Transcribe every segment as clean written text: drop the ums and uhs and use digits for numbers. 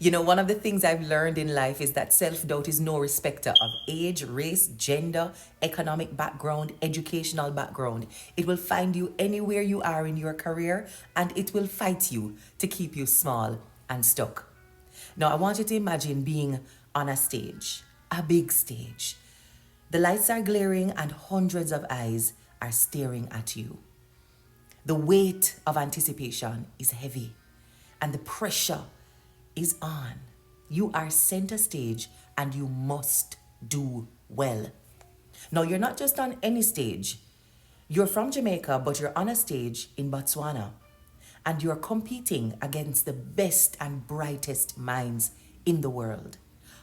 One of the things I've learned in life is that self-doubt is no respecter of age, race, gender, economic background, educational background. It will find you anywhere you are in your career, and it will fight you to keep you small and stuck. Now, I want you to imagine being on a stage, a big stage. The lights are glaring and hundreds of eyes are staring at you. The weight of anticipation is heavy and the pressure is on. You are center stage and you must do well. Now, you're not just on any stage. You're from Jamaica, but you're on a stage in Botswana and you're competing against the best and brightest minds in the world.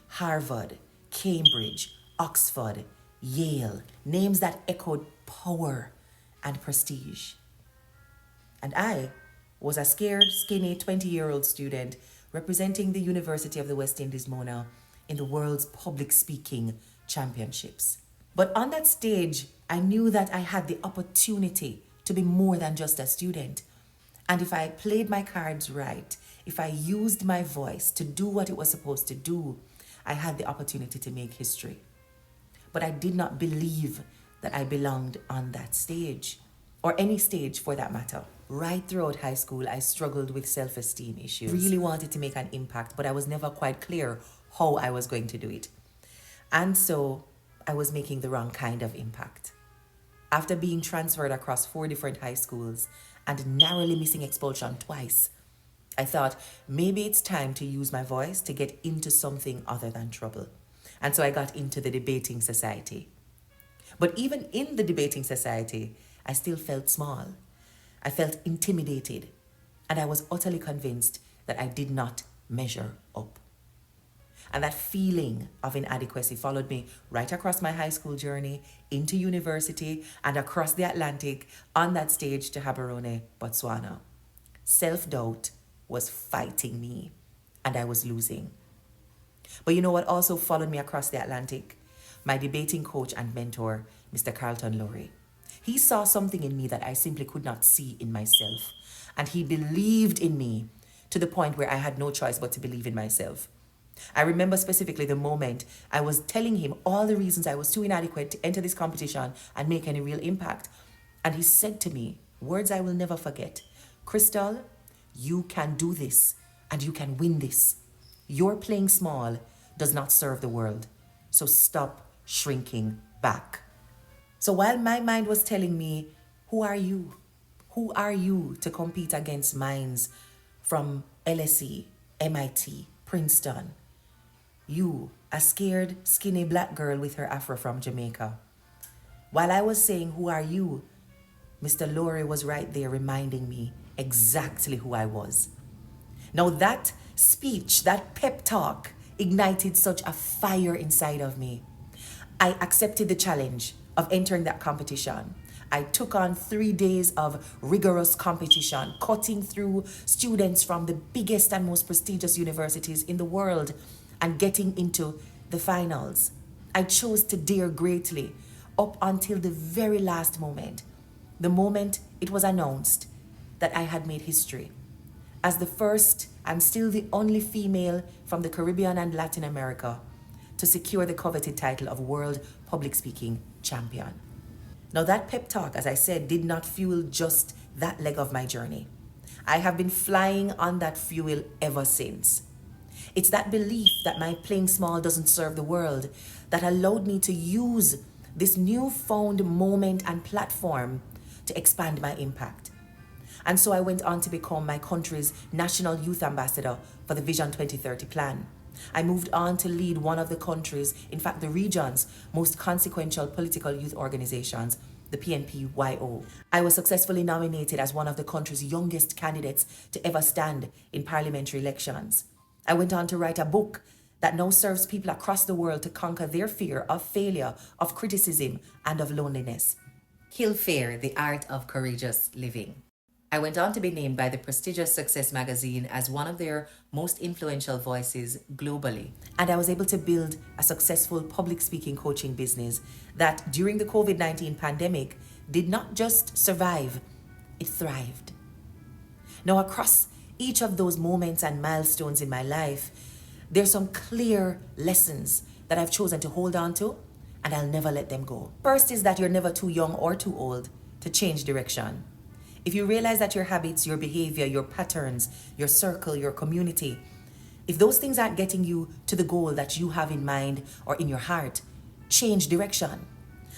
Harvard, Cambridge, Oxford, Yale, names that echoed power and prestige. And I was a scared, skinny 20-year-old student representing the University of the West Indies, Mona, in the world's public speaking championships. But on that stage, I knew that I had the opportunity to be more than just a student. And if I played my cards right, if I used my voice to do what it was supposed to do, I had the opportunity to make history. But I did not believe that I belonged on that stage, or any stage for that matter. Right throughout high school, I struggled with self-esteem issues. Really wanted to make an impact, but I was never quite clear how I was going to do it. And so I was making the wrong kind of impact. After being transferred across 4 different high schools and narrowly missing expulsion twice, I thought maybe it's time to use my voice to get into something other than trouble. And so I got into the debating society. But even in the debating society, I still felt small. I felt intimidated, and I was utterly convinced that I did not measure up. And that feeling of inadequacy followed me right across my high school journey, into university, and across the Atlantic on that stage to Gaborone, Botswana. Self-doubt was fighting me, and I was losing. But you know what also followed me across the Atlantic? My debating coach and mentor, Mr. Carlton Lowry. He saw something in me that I simply could not see in myself. And he believed in me to the point where I had no choice but to believe in myself. I remember specifically the moment I was telling him all the reasons I was too inadequate to enter this competition and make any real impact. And he said to me, words I will never forget, "Crystal, you can do this and you can win this. Your playing small does not serve the world. So stop shrinking back." So while my mind was telling me, who are you? Who are you to compete against minds from LSE, MIT, Princeton? You, a scared, skinny black girl with her afro from Jamaica. While I was saying, who are you? Mr. Lowry was right there reminding me exactly who I was. Now that speech, that pep talk, ignited such a fire inside of me. I accepted the challenge of entering that competition. I took on 3 days of rigorous competition, cutting through students from the biggest and most prestigious universities in the world and getting into the finals. I chose to dare greatly up until the very last moment, the moment it was announced that I had made history as the first and still the only female from the Caribbean and Latin America to secure the coveted title of World Public Speaking Champion. Now that pep talk, as I said, did not fuel just that leg of my journey. I have been flying on that fuel ever since. It's that belief that my playing small doesn't serve the world that allowed me to use this newfound moment and platform to expand my impact. And so I went on to become my country's National Youth Ambassador for the Vision 2030 plan. I moved on to lead one of the country's, in fact the region's, most consequential political youth organizations, the PNPYO. I was successfully nominated as one of the country's youngest candidates to ever stand in parliamentary elections. I went on to write a book that now serves people across the world to conquer their fear of failure, of criticism, and of loneliness. Kill Fear, the Art of Courageous Living. I went on to be named by the prestigious Success magazine as one of their most influential voices globally. And I was able to build a successful public speaking coaching business that during the COVID-19 pandemic did not just survive, it thrived. Now across each of those moments and milestones in my life, there's some clear lessons that I've chosen to hold on to, and I'll never let them go. First is that you're never too young or too old to change direction. If you realize that your habits, your behavior, your patterns, your circle, your community, if those things aren't getting you to the goal that you have in mind or in your heart, change direction.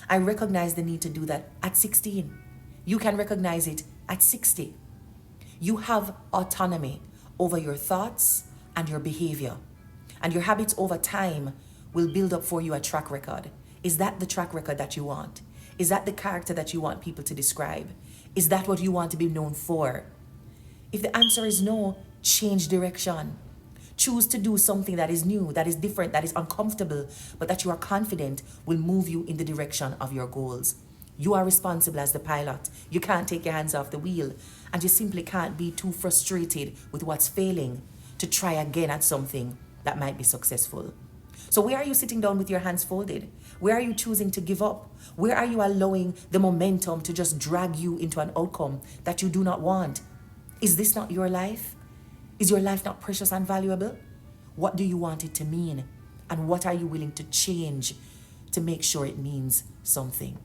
I recognize the need to do that at 16. You can recognize it at 60. You have autonomy over your thoughts and your behavior. And your habits over time will build up for you a track record. Is that the track record that you want? Is that the character that you want people to describe? Is that what you want to be known for? If the answer is no, change direction. Choose to do something that is new, that is different, that is uncomfortable, but that you are confident will move you in the direction of your goals. You are responsible as the pilot. You can't take your hands off the wheel, and you simply can't be too frustrated with what's failing to try again at something that might be successful. So where are you sitting down with your hands folded? Where are you choosing to give up? Where are you allowing the momentum to just drag you into an outcome that you do not want? Is this not your life? Is your life not precious and valuable? What do you want it to mean? And what are you willing to change to make sure it means something?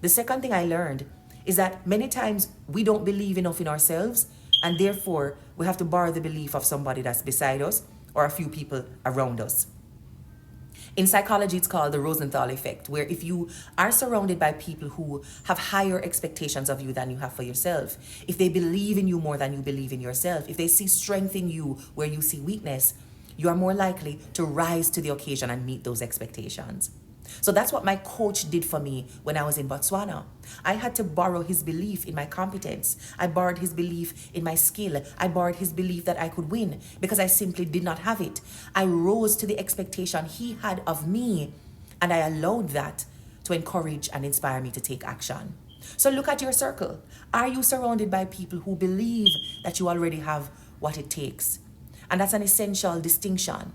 The second thing I learned is that many times we don't believe enough in ourselves, and therefore we have to borrow the belief of somebody that's beside us or a few people around us. In psychology, it's called the Rosenthal effect, where if you are surrounded by people who have higher expectations of you than you have for yourself, if they believe in you more than you believe in yourself, if they see strength in you where you see weakness, you are more likely to rise to the occasion and meet those expectations. So that's what my coach did for me when I was in Botswana. I had to borrow his belief in my competence. I borrowed his belief in my skill. I borrowed his belief that I could win because I simply did not have it. I rose to the expectation he had of me, and I allowed that to encourage and inspire me to take action. So look at your circle. Are you surrounded by people who believe that you already have what it takes? And that's an essential distinction.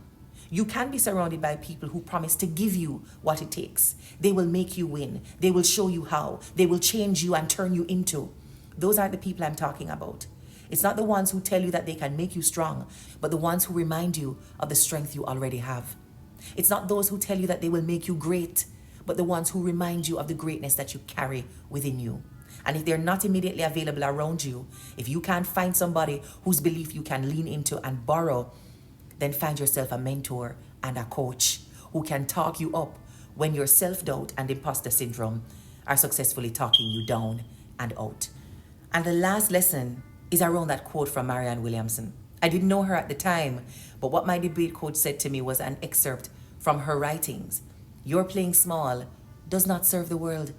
You can be surrounded by people who promise to give you what it takes. They will make you win. They will show you how. They will change you and turn you into. Those aren't the people I'm talking about. It's not the ones who tell you that they can make you strong, but the ones who remind you of the strength you already have. It's not those who tell you that they will make you great, but the ones who remind you of the greatness that you carry within you. And if they're not immediately available around you, if you can't find somebody whose belief you can lean into and borrow, then find yourself a mentor and a coach who can talk you up when your self-doubt and imposter syndrome are successfully talking you down and out. And the last lesson is around that quote from Marianne Williamson. I didn't know her at the time, but what my debate coach said to me was an excerpt from her writings. Your playing small does not serve the world.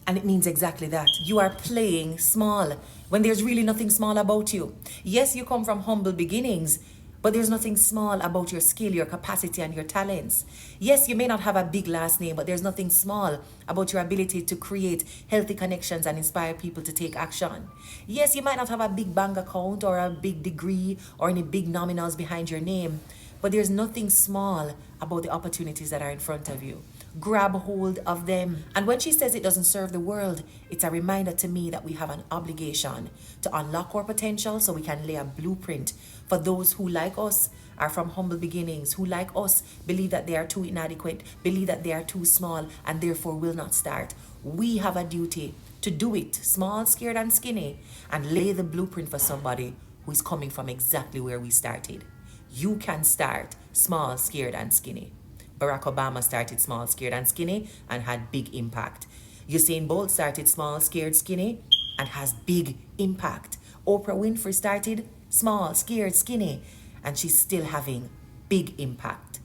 And it means exactly that. You are playing small when there's really nothing small about you. Yes, you come from humble beginnings, but there's nothing small about your skill, your capacity, and your talents. Yes, you may not have a big last name, but there's nothing small about your ability to create healthy connections and inspire people to take action. Yes, you might not have a big bank account or a big degree or any big nominals behind your name, but there's nothing small about the opportunities that are in front of you. Grab hold of them. And when she says it doesn't serve the world, it's a reminder to me that we have an obligation to unlock our potential so we can lay a blueprint for those who, like us, are from humble beginnings, who, like us, believe that they are too inadequate, believe that they are too small, and therefore will not start. We have a duty to do it, small, scared, and skinny, and lay the blueprint for somebody who is coming from exactly where we started. You can start small, scared, and skinny. Barack Obama started small, scared, and skinny and had big impact. Usain Bolt started small, scared, skinny and has big impact. Oprah Winfrey started small, scared, skinny, and she's still having big impact.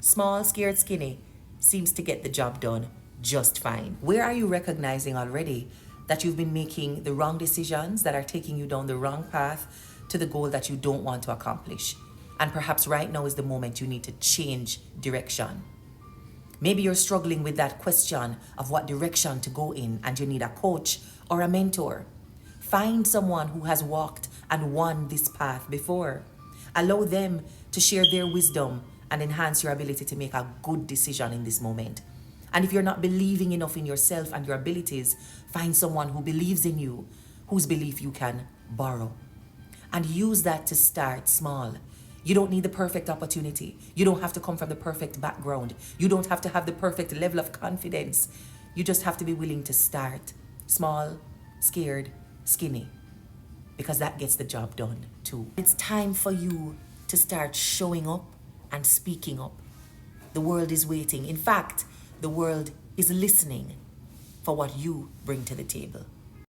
Small, scared, skinny seems to get the job done just fine. Where are you recognizing already that you've been making the wrong decisions that are taking you down the wrong path to the goal that you don't want to accomplish? And perhaps right now is the moment you need to change direction. Maybe you're struggling with that question of what direction to go in, and you need a coach or a mentor. Find someone who has walked and won this path before. Allow them to share their wisdom and enhance your ability to make a good decision in this moment. And if you're not believing enough in yourself and your abilities, find someone who believes in you, whose belief you can borrow. and use that to start small. You don't need the perfect opportunity. You don't have to come from the perfect background. You don't have to have the perfect level of confidence. You just have to be willing to start small, scared, skinny, because that gets the job done too. It's time for you to start showing up and speaking up. The world is waiting. In fact, the world is listening for what you bring to the table.